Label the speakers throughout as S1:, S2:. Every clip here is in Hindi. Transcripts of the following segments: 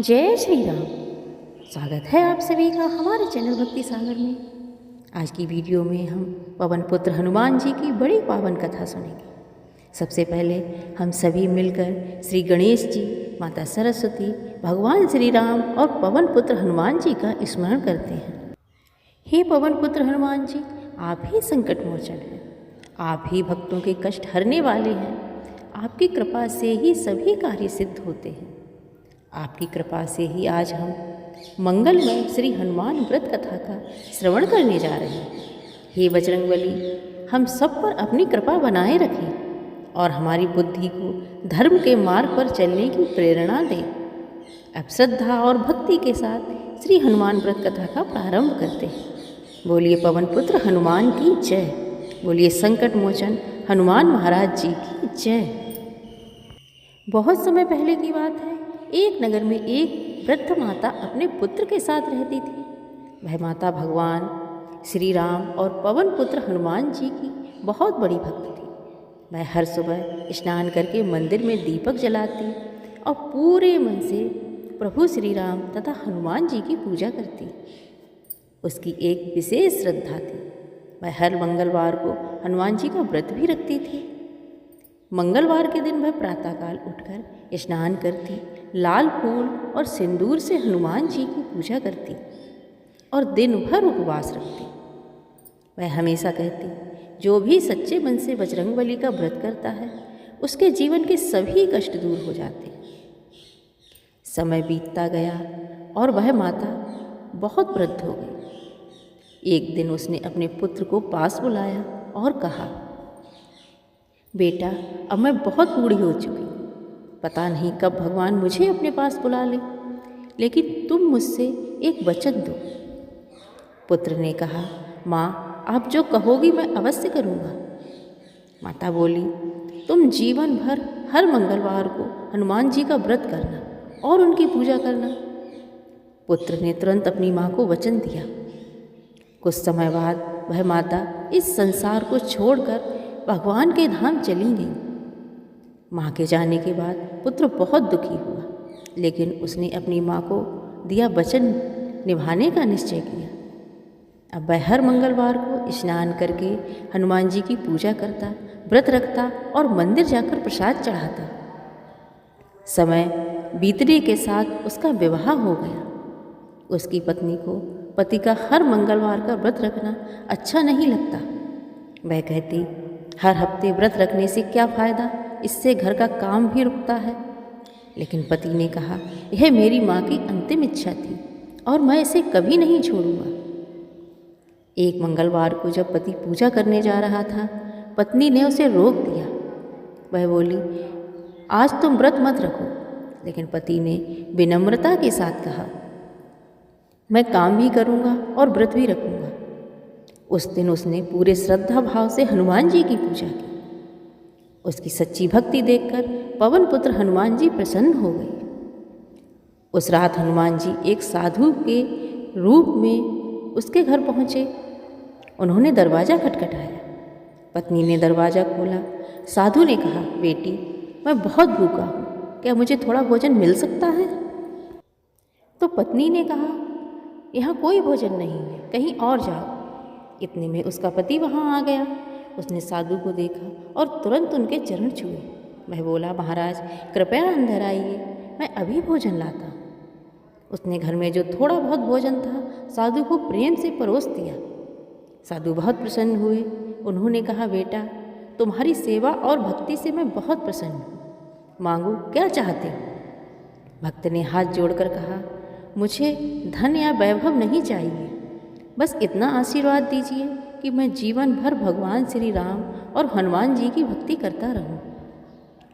S1: जय श्री राम। स्वागत है आप सभी का हमारे चैनल भक्ति सागर में। आज की वीडियो में हम पवन पुत्र हनुमान जी की बड़ी पावन कथा सुनेंगे। सबसे पहले हम सभी मिलकर श्री गणेश जी, माता सरस्वती, भगवान श्री राम और पवन पुत्र हनुमान जी का स्मरण करते हैं। हे पवन पुत्र हनुमान जी, आप ही संकट मोचन हैं, आप ही भक्तों के कष्ट हरने वाले हैं। आपकी कृपा से ही सभी कार्य सिद्ध होते हैं। आपकी कृपा से ही आज हम मंगलमय श्री हनुमान व्रत कथा का श्रवण करने जा रहे हैं। हे बजरंगबली, हम सब पर अपनी कृपा बनाए रखें और हमारी बुद्धि को धर्म के मार्ग पर चलने की प्रेरणा दें। अब श्रद्धा और भक्ति के साथ श्री हनुमान व्रत कथा का प्रारंभ करते हैं। बोलिए पवन पुत्र हनुमान की जय। बोलिए संकट मोचन हनुमान महाराज जी की जय। बहुत समय पहले की बात है। एक नगर में एक वृद्ध माता अपने पुत्र के साथ रहती थी। वह माता भगवान श्री राम और पवन पुत्र हनुमान जी की बहुत बड़ी भक्त थी। वह हर सुबह स्नान करके मंदिर में दीपक जलाती और पूरे मन से प्रभु श्री राम तथा हनुमान जी की पूजा करती। उसकी एक विशेष श्रद्धा थी। वह हर मंगलवार को हनुमान जी का व्रत भी रखती थी। मंगलवार के दिन वह प्रातःकाल उठकर स्नान करती, लाल फूल और सिंदूर से हनुमान जी की पूजा करती और दिन भर उपवास रखती। वह हमेशा कहती, जो भी सच्चे मन से बजरंगबली का व्रत करता है उसके जीवन के सभी कष्ट दूर हो जाते। समय बीतता गया और वह माता बहुत वृद्ध हो गई। एक दिन उसने अपने पुत्र को पास बुलाया और कहा, बेटा, अब मैं बहुत बूढ़ी हो चुकी हूँ। पता नहीं कब भगवान मुझे अपने पास बुला ले, लेकिन तुम मुझसे एक वचन दो। पुत्र ने कहा, माँ, आप जो कहोगी मैं अवश्य करूँगा। माता बोली, तुम जीवन भर हर मंगलवार को हनुमान जी का व्रत करना और उनकी पूजा करना। पुत्र ने तुरंत अपनी माँ को वचन दिया। कुछ समय बाद वह माता इस संसार को छोड़कर भगवान के धाम चली गई। माँ के जाने के बाद पुत्र बहुत दुखी हुआ, लेकिन उसने अपनी माँ को दिया वचन निभाने का निश्चय किया। अब वह हर मंगलवार को स्नान करके हनुमान जी की पूजा करता, व्रत रखता और मंदिर जाकर प्रसाद चढ़ाता। समय बीतने के साथ उसका विवाह हो गया। उसकी पत्नी को पति का हर मंगलवार का व्रत रखना अच्छा नहीं लगता। वह कहती, हर हफ्ते व्रत रखने से क्या फ़ायदा, इससे घर का काम भी रुकता है। लेकिन पति ने कहा, यह मेरी माँ की अंतिम इच्छा थी और मैं इसे कभी नहीं छोड़ूंगा। एक मंगलवार को जब पति पूजा करने जा रहा था, पत्नी ने उसे रोक दिया। वह बोली, आज तुम व्रत मत रखो। लेकिन पति ने विनम्रता के साथ कहा, मैं काम भी करूँगा और व्रत भी रखूँगा। उस दिन उसने पूरे श्रद्धा भाव से हनुमान जी की पूजा की। उसकी सच्ची भक्ति देखकर पवन पुत्र हनुमान जी प्रसन्न हो गए। उस रात हनुमान जी एक साधु के रूप में उसके घर पहुँचे। उन्होंने दरवाज़ा खटखटाया। पत्नी ने दरवाज़ा खोला। साधु ने कहा, बेटी, मैं बहुत भूखा हूँ, क्या मुझे थोड़ा भोजन मिल सकता है? तो पत्नी ने कहा, यहाँ कोई भोजन नहीं है, कहीं और जाओ। इतने में उसका पति वहाँ आ गया। उसने साधु को देखा और तुरंत उनके चरण छुए। वह बोला, महाराज, कृपया अंदर आइए, मैं अभी भोजन लाता हूँ। उसने घर में जो थोड़ा बहुत भोजन था साधु को प्रेम से परोस दिया। साधु बहुत प्रसन्न हुए। उन्होंने कहा, बेटा, तुम्हारी सेवा और भक्ति से मैं बहुत प्रसन्न हूँ। मांगो, क्या चाहते हो? भक्त ने हाथ जोड़कर कहा, मुझे धन या वैभव नहीं चाहिए, बस इतना आशीर्वाद दीजिए कि मैं जीवन भर भगवान श्री राम और हनुमान जी की भक्ति करता रहूं।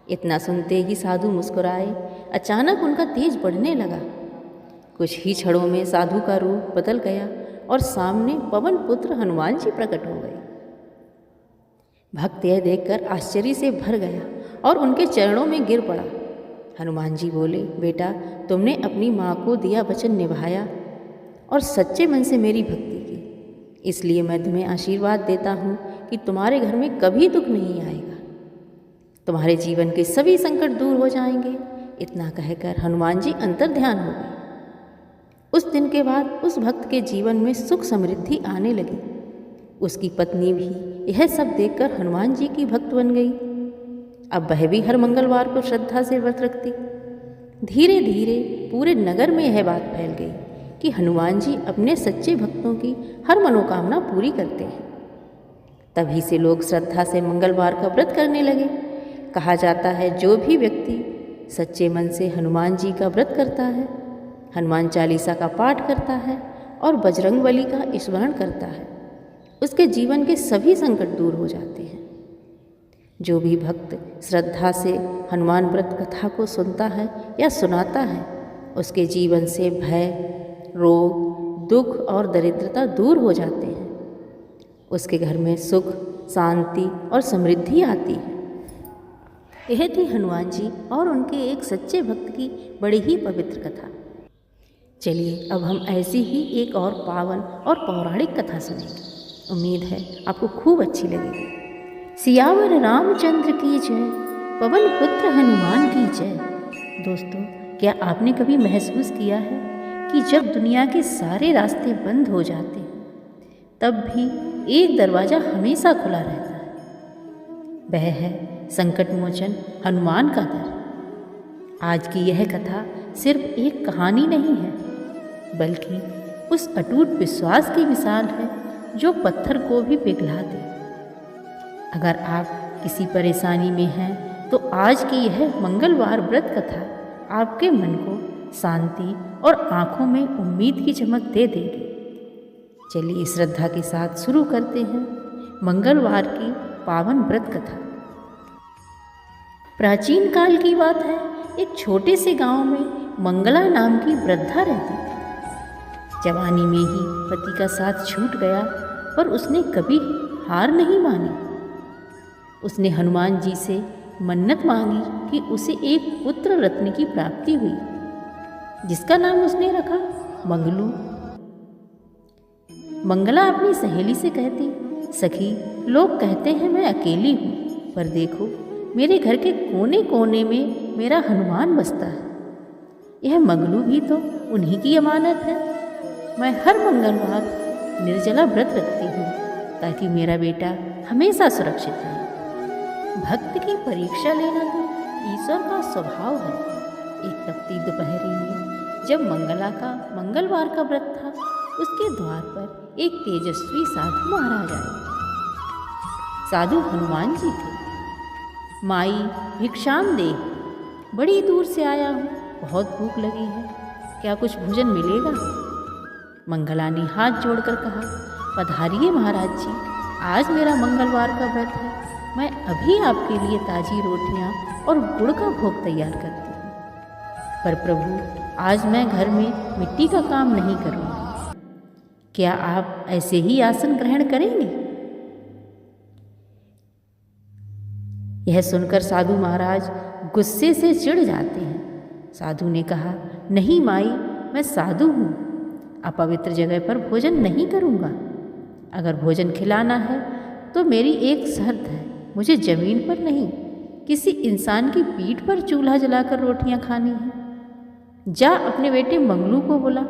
S1: इतना सुनते ही साधु मुस्कुराए। अचानक उनका तेज बढ़ने लगा। कुछ ही क्षणों में साधु का रूप बदल गया और सामने पवन पुत्र हनुमान जी प्रकट हो गए। भक्त यह देखकर आश्चर्य से भर गया और उनके चरणों में गिर पड़ा। हनुमान जी बोले, बेटा, तुमने अपनी माँ को दिया वचन निभाया और सच्चे मन से मेरी भक्ति की, इसलिए मैं तुम्हें आशीर्वाद देता हूँ कि तुम्हारे घर में कभी दुख नहीं आएगा। तुम्हारे जीवन के सभी संकट दूर हो जाएंगे। इतना कहकर हनुमान जी अंतर्ध्यान हो गए। उस दिन के बाद उस भक्त के जीवन में सुख समृद्धि आने लगी। उसकी पत्नी भी यह सब देखकर हनुमान जी की भक्त बन गई। अब वह भी हर मंगलवार को श्रद्धा से व्रत रखती। धीरे धीरे पूरे नगर में यह बात फैल गई कि हनुमान जी अपने सच्चे भक्तों की हर मनोकामना पूरी करते हैं। तभी से लोग श्रद्धा से मंगलवार का व्रत करने लगे। कहा जाता है जो भी व्यक्ति सच्चे मन से हनुमान जी का व्रत करता है, हनुमान चालीसा का पाठ करता है और बजरंगबली का स्मरण करता है, उसके जीवन के सभी संकट दूर हो जाते हैं। जो भी भक्त श्रद्धा से हनुमान व्रत कथा को सुनता है या सुनाता है, उसके जीवन से भय, रोग, दुख और दरिद्रता दूर हो जाते हैं। उसके घर में सुख, शांति और समृद्धि आती है। यह थी हनुमान जी और उनके एक सच्चे भक्त की बड़ी ही पवित्र कथा। चलिए अब हम ऐसी ही एक और पावन और पौराणिक कथा सुनेंगे। उम्मीद है आपको खूब अच्छी लगेगी। सियावर रामचंद्र की जय, पवन पुत्र हनुमान की जय। दोस्तों, क्या आपने कभी महसूस किया है कि जब दुनिया के सारे रास्ते बंद हो जाते हैं तब भी एक दरवाज़ा हमेशा खुला रहता है? वह है संकट मोचन हनुमान का दर। आज की यह कथा सिर्फ एक कहानी नहीं है, बल्कि उस अटूट विश्वास की मिसाल है जो पत्थर को भी पिघला दे। अगर आप किसी परेशानी में हैं तो आज की यह मंगलवार व्रत कथा आपके मन को शांति और आँखों में उम्मीद की चमक दे देगी। चलिए श्रद्धा के साथ शुरू करते हैं मंगलवार की पावन व्रत कथा। प्राचीन काल की बात है, एक छोटे से गांव में मंगला नाम की वृद्धा रहती थी। जवानी में ही पति का साथ छूट गया, पर उसने कभी हार नहीं मानी। उसने हनुमान जी से मन्नत मांगी कि उसे एक पुत्र रत्न की प्राप्ति हुई, जिसका नाम उसने रखा मंगलू। मंगला अपनी सहेली से कहती, सखी, लोग कहते हैं मैं अकेली हूँ, पर देखो मेरे घर के कोने कोने में मेरा हनुमान बसता है। यह मंगलू भी तो उन्हीं की अमानत है। मैं हर मंगलवार निर्जला व्रत रखती हूँ ताकि मेरा बेटा हमेशा सुरक्षित रहे। भक्त की परीक्षा लेना तो ईश्वर का स्वभाव है। एक तपती दोपहरी में जब मंगला का मंगलवार का व्रत था, उसके द्वार पर एक तेजस्वी साधु महाराज आए। साधु हनुमान जी थे। माई भिक्षाम दे, बड़ी दूर से आया हूँ, बहुत भूख लगी है, क्या कुछ भोजन मिलेगा? मंगला ने हाथ जोड़कर कहा, पधारिए महाराज जी, आज मेरा मंगलवार का व्रत है। मैं अभी आपके लिए ताज़ी रोटियाँ और गुड़ का भोग तैयार करती हूँ। पर प्रभु, आज मैं घर में मिट्टी का काम नहीं करूँगी। क्या आप ऐसे ही आसन ग्रहण करेंगे? यह सुनकर साधु महाराज गुस्से से चिढ़ जाते हैं। साधु ने कहा, नहीं माई, मैं साधु हूँ, अपवित्र जगह पर भोजन नहीं करूँगा। अगर भोजन खिलाना है तो मेरी एक शर्त है, मुझे जमीन पर नहीं, किसी इंसान की पीठ पर चूल्हा जलाकर रोटियां खानी है। जा अपने बेटे मंगलू को बुला,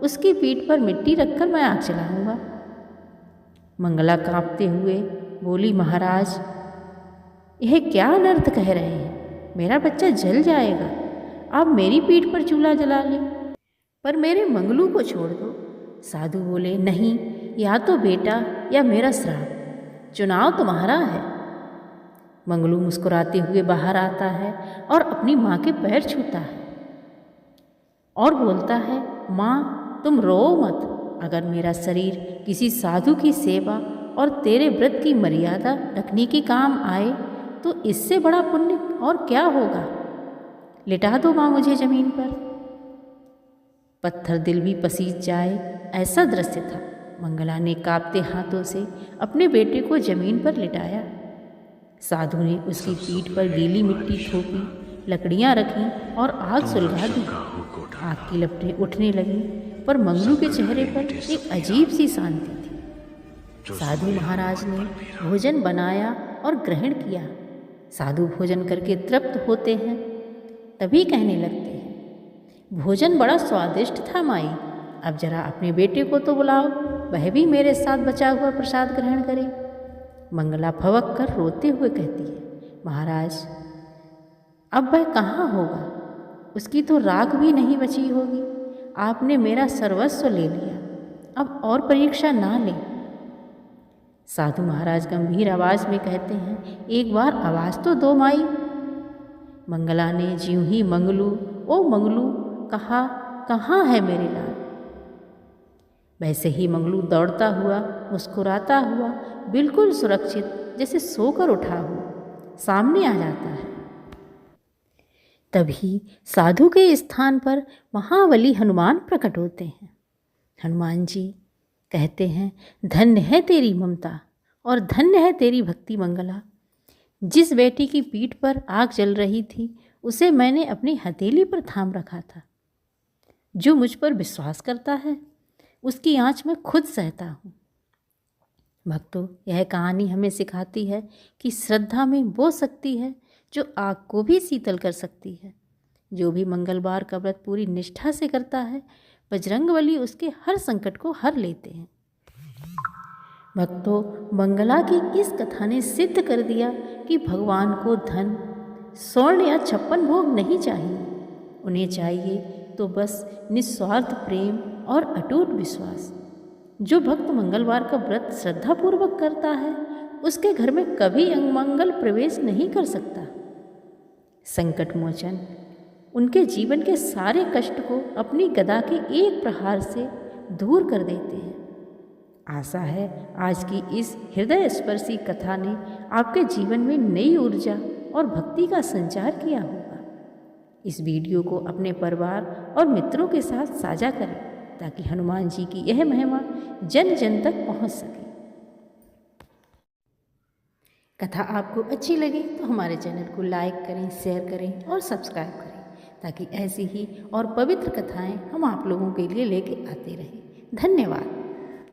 S1: उसकी पीठ पर मिट्टी रखकर मैं आग जलाऊंगा। मंगला कांपते हुए बोली, महाराज, यह क्या अनर्थ कह रहे हैं? मेरा बच्चा जल जाएगा। आप मेरी पीठ पर चूल्हा जला लें, पर मेरे मंगलू को छोड़ दो। साधु बोले, नहीं, या तो बेटा या मेरा श्राप, चुनाव तुम्हारा है। मंगलू मुस्कुराते हुए बाहर आता है और अपनी माँ के पैर छूता है और बोलता है, माँ, तुम रो मत। अगर मेरा शरीर किसी साधु की सेवा और तेरे व्रत की मर्यादा रखने के काम आए तो इससे बड़ा पुण्य और क्या होगा। लिटा दो माँ मुझे जमीन पर। पत्थर दिल भी पसीज जाए, ऐसा दृश्य था। मंगला ने कांपते हाथों से अपने बेटे को जमीन पर लिटाया। साधु ने उसकी पीठ पर गीली मिट्टी थोपी, लकड़ियां रखीं और आग सुलगा दी। आग की लपटें उठने लगीं, पर मंगलू के चेहरे पर एक अजीब सी शांति थी। साधु महाराज ने भोजन बनाया और ग्रहण किया। साधु भोजन करके तृप्त होते हैं तभी कहने लगते हैं, भोजन बड़ा स्वादिष्ट था माई, अब जरा अपने बेटे को तो बुलाओ, वह भी मेरे साथ बचा हुआ प्रसाद ग्रहण करे। मंगला फवक कर रोते हुए कहती है, महाराज अब वह कहाँ होगा, उसकी तो राख भी नहीं बची होगी। आपने मेरा सर्वस्व ले लिया, अब और परीक्षा ना लें। साधु महाराज गंभीर आवाज में कहते हैं, एक बार आवाज़ तो दो माई। मंगला ने ज्यों ही मंगलू ओ मंगलू कहा, कहाँ है मेरे लाल। वैसे ही मंगलू दौड़ता हुआ, मुस्कुराता हुआ, बिल्कुल सुरक्षित जैसे सोकर उठा हो, सामने आ जाता है। तभी साधु के स्थान पर महाबली हनुमान प्रकट होते हैं। हनुमान जी कहते हैं, धन्य है तेरी ममता और धन्य है तेरी भक्ति मंगला। जिस बेटी की पीठ पर आग जल रही थी, उसे मैंने अपनी हथेली पर थाम रखा था। जो मुझ पर विश्वास करता है, उसकी आँच मैं खुद सहता हूँ। भक्तों, यह कहानी हमें सिखाती है कि श्रद्धा में वो शक्ति है जो आग को भी शीतल कर सकती है। जो भी मंगलवार का व्रत पूरी निष्ठा से करता है, बजरंगबली उसके हर संकट को हर लेते हैं। भक्तों, मंगला की इस कथा ने सिद्ध कर दिया कि भगवान को धन, स्वर्ण या 56 भोग नहीं चाहिए। उन्हें चाहिए तो बस निस्वार्थ प्रेम और अटूट विश्वास। जो भक्त मंगलवार का व्रत श्रद्धापूर्वक करता है, उसके घर में कभी अमंगल प्रवेश नहीं कर सकता। संकट मोचन उनके जीवन के सारे कष्ट को अपनी गदा के एक प्रहार से दूर कर देते हैं। आशा है आज की इस हृदय स्पर्शी कथा ने आपके जीवन में नई ऊर्जा और भक्ति का संचार किया होगा। इस वीडियो को अपने परिवार और मित्रों के साथ साझा करें ताकि हनुमान जी की यह महिमा जन जन तक पहुंच सके। कथा आपको अच्छी लगे तो हमारे चैनल को लाइक करें, शेयर करें और सब्सक्राइब करें ताकि ऐसी ही और पवित्र कथाएं हम आप लोगों के लिए लेके आते रहें। धन्यवाद।